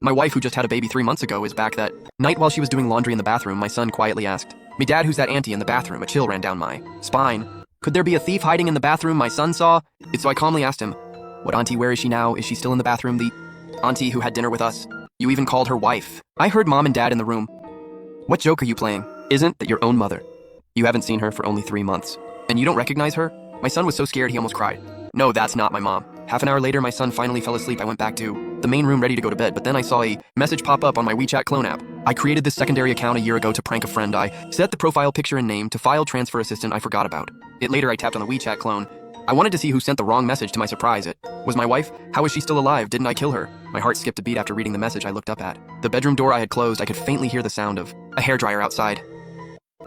My wife, who just had a baby 3 months ago, is back that night while she was doing laundry in the bathroom. My son quietly asked, "Me dad, who's that auntie in the bathroom?" A chill ran down my spine. Could there be a thief hiding in the bathroom my son saw? So I calmly asked him, "What auntie, where is she now? Is she still in the bathroom? The auntie who had dinner with us? You even called her wife." I heard mom and dad in the room. "What joke are you playing? Isn't that your own mother? You haven't seen her for only 3 months. And you don't recognize her?" My son was so scared he almost cried. "No, that's not my mom." Half an hour later, my son finally fell asleep. I went back to the main room ready to go to bed, but then I saw a message pop up on my WeChat clone app. I created this secondary account a year ago to prank a friend. I set the profile picture and name to file transfer assistant I forgot about. Later I tapped on the WeChat clone. I wanted to see who sent the wrong message. To my surprise, it was my wife. How is she still alive? Didn't I kill her? My heart skipped a beat after reading the message. I looked up at the bedroom door I had closed. I could faintly hear the sound of a hairdryer outside.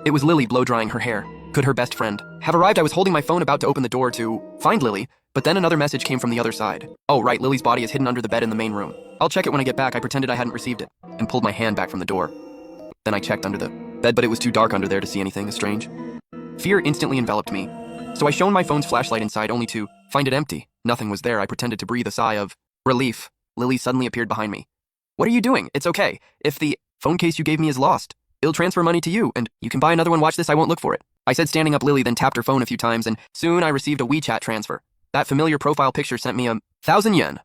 It was Lily blow-drying her hair. Could her best friend have arrived? I was holding my phone about to open the door to find Lily, but then another message came from the other side. "Oh right, Lily's body is hidden under the bed in the main room. I'll check it when I get back." I pretended I hadn't received it and pulled my hand back from the door. Then I checked under the bed, but it was too dark under there to see anything strange. Fear instantly enveloped me, so I shone my phone's flashlight inside only to find it empty. Nothing was there. I pretended to breathe a sigh of relief. Lily suddenly appeared behind me. "What are you doing? It's okay. If the phone case you gave me is lost, it'll transfer money to you, and you can buy another one. Watch this, I won't look for it." I said, standing up. Lily then tapped her phone a few times, and soon I received a WeChat transfer. That familiar profile picture sent me 1,000 yen.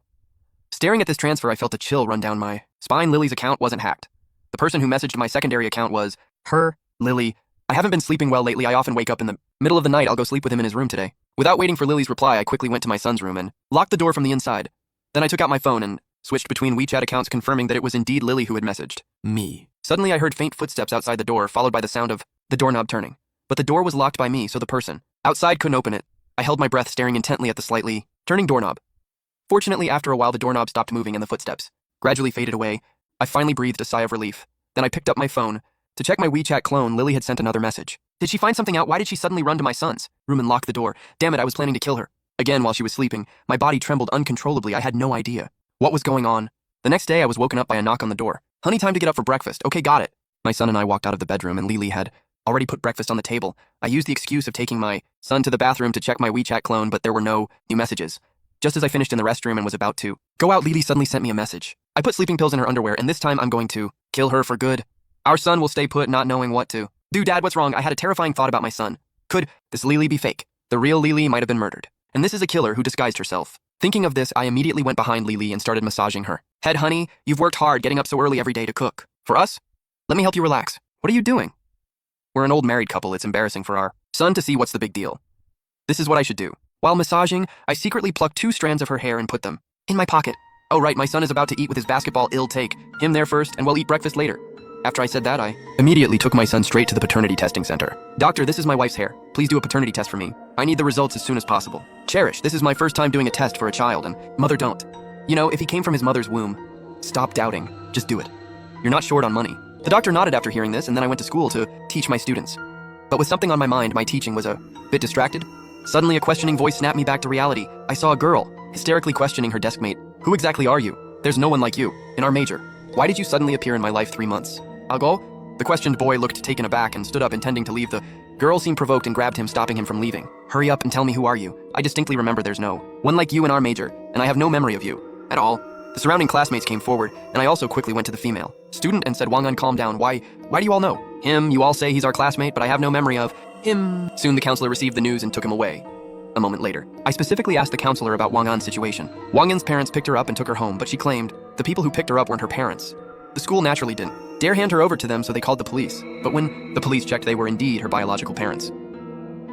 Staring at this transfer, I felt a chill run down my spine. Lily's account wasn't hacked. The person who messaged my secondary account was her, Lily. I haven't been sleeping well lately. I often wake up in the middle of the night. I'll go sleep with him in his room today. Without waiting for Lily's reply, I quickly went to my son's room and locked the door from the inside. Then I took out my phone and switched between WeChat accounts, confirming that it was indeed Lily who had messaged me. Suddenly I heard faint footsteps outside the door, followed by the sound of the doorknob turning. But the door was locked by me, so the person outside couldn't open it. I held my breath, staring intently at the slightly turning doorknob. Fortunately, after a while, the doorknob stopped moving and the footsteps gradually faded away. I finally breathed a sigh of relief. Then I picked up my phone to check my WeChat clone. Lily had sent another message. Did she find something out? Why did she suddenly run to my son's room and lock the door? Damn it, I was planning to kill her. Again, while she was sleeping, my body trembled uncontrollably. I had no idea what was going on. The next day, I was woken up by a knock on the door. "Honey, time to get up for breakfast." "Okay, got it." My son and I walked out of the bedroom, and Lily had already put breakfast on the table. I used the excuse of taking my son to the bathroom to check my WeChat clone, but there were no new messages. Just as I finished in the restroom and was about to go out, Lily suddenly sent me a message. I put sleeping pills in her underwear, and this time I'm going to kill her for good. Our son will stay put, not knowing what to do. Dad, what's wrong? I had a terrifying thought about my son. Could this Lily be fake? The real Lily might have been murdered, and this is a killer who disguised herself. Thinking of this, I immediately went behind Lily and started massaging her head. "Honey, you've worked hard getting up so early every day to cook for us. Let me help you relax." "What are you doing?" "We're an old married couple. It's embarrassing for our son to see. What's the big deal?" "This is what I should do." While massaging, I secretly plucked 2 strands of her hair and put them in my pocket. "Oh right, my son is about to eat with his basketball. I'll take him there first, and we'll eat breakfast later." After I said that, I immediately took my son straight to the paternity testing center. "Doctor, this is my wife's hair. Please do a paternity test for me. I need the results as soon as possible." "Cherish, this is my first time doing a test for a child, and mother don't. You know, if he came from his mother's womb, stop doubting. Just do it. You're not short on money." The doctor nodded after hearing this, and then I went to school to teach my students. But with something on my mind, my teaching was a bit distracted. Suddenly, a questioning voice snapped me back to reality. I saw a girl, hysterically questioning her desk mate. "Who exactly are you? There's no one like you in our major. Why did you suddenly appear in my life 3 months ago?" The questioned boy looked taken aback and stood up, intending to leave. The girl seemed provoked and grabbed him, stopping him from leaving. "Hurry up and tell me, who are you? I distinctly remember there's no one like you in our major, and I have no memory of you at all." The surrounding classmates came forward, and I also quickly went to the female student and said, "Wang-an, calm down. Why do you all know him? You all say he's our classmate, but I have no memory of him." Soon the counselor received the news and took him away. A moment later, I specifically asked the counselor about Wang-an's situation. Wang-an's parents picked her up and took her home, but she claimed the people who picked her up weren't her parents. The school naturally didn't dare hand her over to them, so they called the police. But when the police checked, they were indeed her biological parents.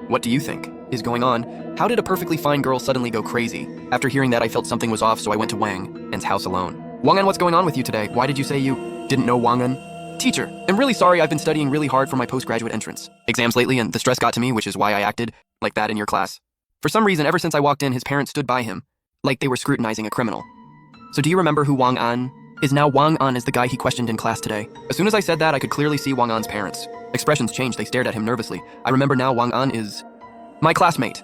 What do you think is going on? How did a perfectly fine girl suddenly go crazy? After hearing that, I felt something was off, so I went to Wang-an's house alone. "Wang-an, what's going on with you today? Why did you say you didn't know Wang-an?" "Teacher, I'm really sorry. I've been studying really hard for my postgraduate entrance exams lately, and the stress got to me, which is why I acted like that in your class. For some reason, ever since I walked in, his parents stood by him, like they were scrutinizing a criminal. So do you remember who Wang-an is now?" Wang-an is the guy he questioned in class today. As soon as I said that, I could clearly see Wang-an's parents' expressions changed. They stared at him nervously. I remember now, Wang-an is my classmate.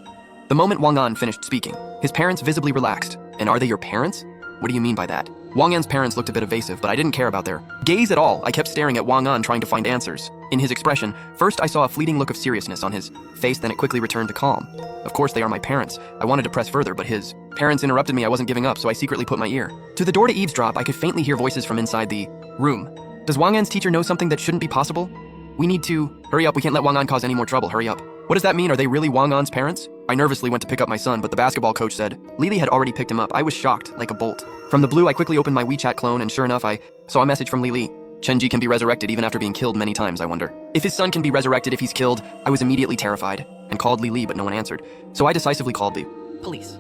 The moment Wang-an finished speaking, his parents visibly relaxed. "And are they your parents? What do you mean by that?" Wang-an's parents looked a bit evasive, but I didn't care about their gaze at all. I kept staring at Wang-an, trying to find answers. In his expression, first I saw a fleeting look of seriousness on his face, then it quickly returned to calm. Of course, they are my parents. I wanted to press further, but his parents interrupted me. I wasn't giving up, so I secretly put my ear to the door to eavesdrop. I could faintly hear voices from inside the room. Does Wang An's teacher know something that shouldn't be possible? We need to hurry up. We can't let Wang An cause any more trouble. Hurry up. What does that mean? Are they really Wang An's parents? I nervously went to pick up my son, but the basketball coach said Lily had already picked him up. I was shocked, like a bolt. From the blue, I quickly opened my WeChat clone, and sure enough, I saw a message from Lily. Chenji can be resurrected even after being killed many times, I wonder. If his son can be resurrected if he's killed, I was immediately terrified and called Lily, but no one answered. So I decisively called the police.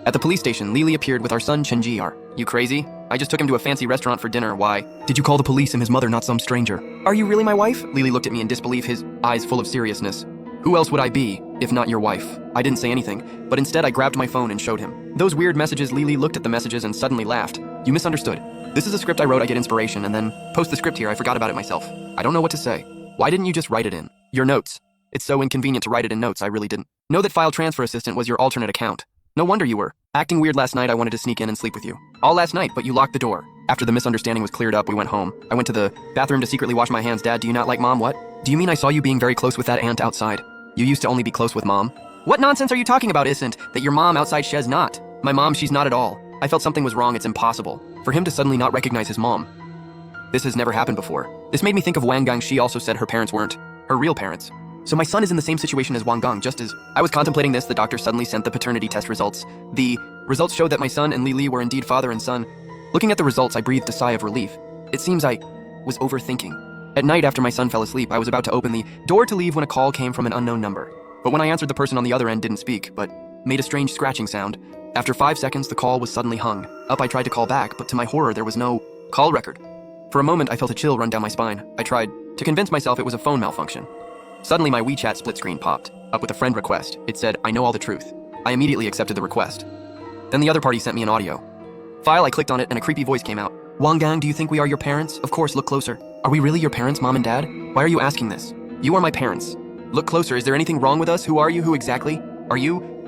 At the police station, Lily appeared with our son Chenji. Are you crazy? I just took him to a fancy restaurant for dinner. Why? Did you call the police and his mother, not some stranger? Are you really my wife? Lily looked at me in disbelief, his eyes full of seriousness. Who else would I be, if not your wife? I didn't say anything, but instead I grabbed my phone and showed him those weird messages. Lily looked at the messages and suddenly laughed. You misunderstood. This is a script I wrote. I get inspiration and then post the script here. I forgot about it myself. I don't know what to say. Why didn't you just write it in your notes? It's so inconvenient to write it in notes. I really didn't know that File Transfer Assistant was your alternate account. No wonder you were acting weird last night. I wanted to sneak in and sleep with you all last night, but you locked the door. After the misunderstanding was cleared up, we went home. I went to the bathroom to secretly wash my hands. Dad, do you not like Mom? What? Do you mean I saw you being very close with that aunt outside? You used to only be close with Mom? What nonsense are you talking about? Isn't that your mom outside? She's not. My mom, she's not at all. I felt something was wrong. It's impossible for him to suddenly not recognize his mom. This has never happened before. This made me think of Wang Gang. She also said her parents weren't her real parents. So my son is in the same situation as Wang Gang. Just as I was contemplating this, the doctor suddenly sent the paternity test results. The results showed that my son and Lily were indeed father and son. Looking at the results, I breathed a sigh of relief. It seems I was overthinking. At night, after my son fell asleep, I was about to open the door to leave when a call came from an unknown number. But when I answered, the person on the other end didn't speak, but made a strange scratching sound. After 5 seconds, the call was suddenly hung up. I tried to call back, but to my horror, there was no call record. For a moment, I felt a chill run down my spine. I tried to convince myself it was a phone malfunction. Suddenly, my WeChat split screen popped up with a friend request. It said, I know all the truth. I immediately accepted the request. Then the other party sent me an audio file. I clicked on it and a creepy voice came out. Wang Gang, do you think we are your parents? Of course, look closer. Are we really your parents, Mom and Dad? Why are you asking this? You are my parents. Look closer. Is there anything wrong with us? Who are you? Who exactly are you?